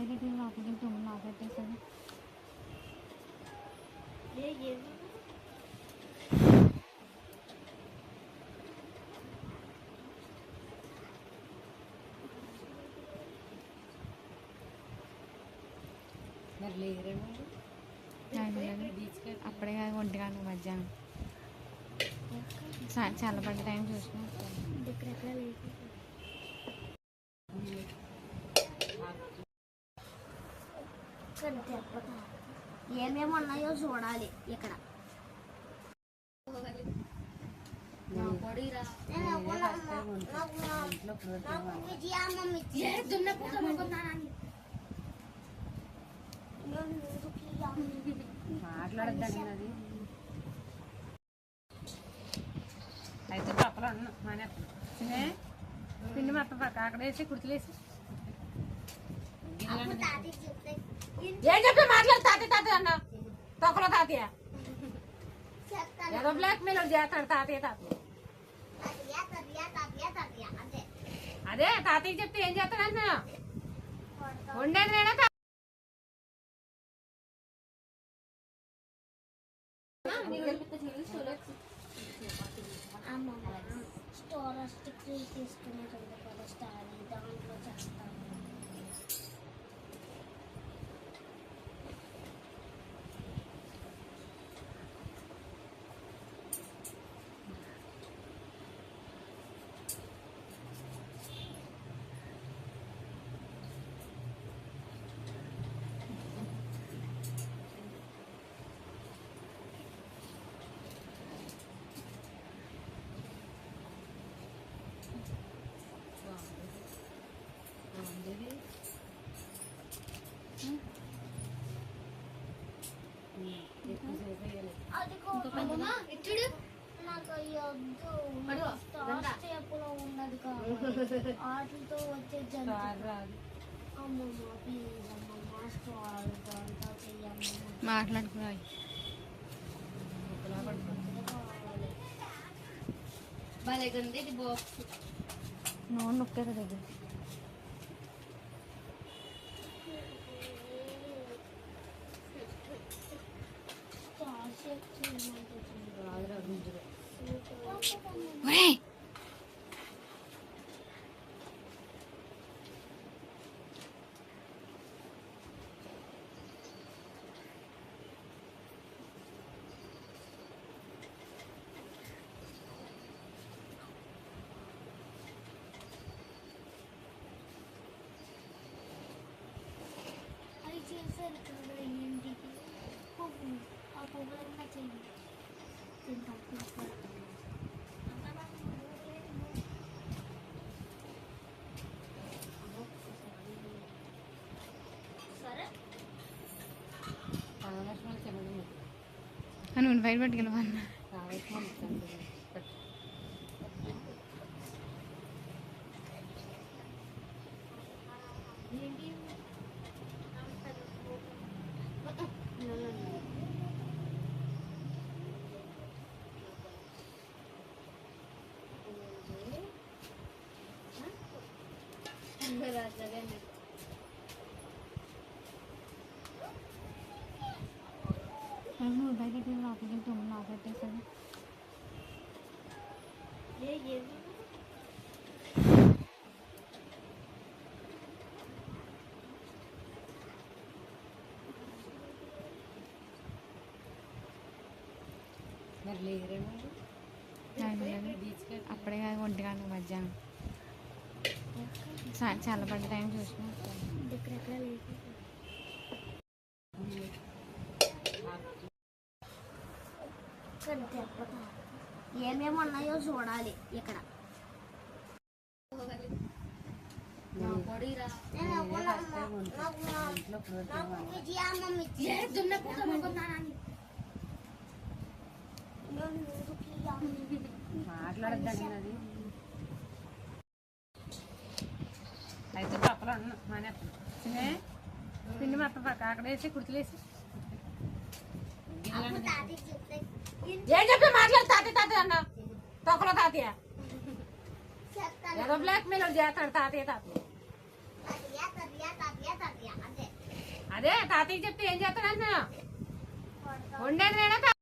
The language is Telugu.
బయట లోపలికి తుమ్ము లాగట్టేసాడు. అప్పుడే కాదు 1 గంట మధ్యాహ్నం చల్లబడ్డ టైం చూసిన ఏమేమి ఉన్నాయో చూడాలి ఇక్కడ. మాట్లాడద్దండి అది అయితే పక్కలో అన్న మానేస్తాను పిండి మొత్తం పక్క అక్కడ వేసి కుర్చీలేసి ఏం చెప్పి మాట్లాడు తాతయ్య తాతయ్య అన్న తొక్కలో తాతయ్య ఏదో బ్లాక్ మెయిల్ చేస్తాడు తాతయ్య తాతయ్య అదే తాతయ్య చెప్తే ఏం చేస్తాడన్నా ఉండేది నేనే స్టోరేజ్ తీసుకునే దాంట్లో చేస్తాను. ఉన్నది వాటితో వచ్చే మాట్లాడుకున్నా నోడు నొక్కే దగ్గర చేశారు కదా ఇంటికి పువ్వు ఆ పువ్వులన్నా చెయ్యి సరే అని బయట పట్టుకెళ్ళమన్నా బయట లోపలికి తుమ్ము లాగట్టేసాడు. అప్పుడే కాదు 1 గంట మధ్యాహ్నం చల్లబడ్డ టైం చూసిన ఏమేమి ఉన్నాయో చూడాలి ఇక్కడ. మాట్లాడద్దండి అది అయితే పక్కలో అన్న మానేస్తాను పిండి మొత్తం పక్క అక్కడ వేసి కుర్చీలేసి ఏం చెప్పి మాట్లాడు తాతయ్య తాతయ్య అన్న తొక్కలో తాతయ్య ఏదో బ్లాక్ మెయిల్ చేస్తాడు తాతయ్య తాతయ్య అదే తాతయ్య చెప్తే ఏం చేస్తాడంటున్నా ఉండేది నేనే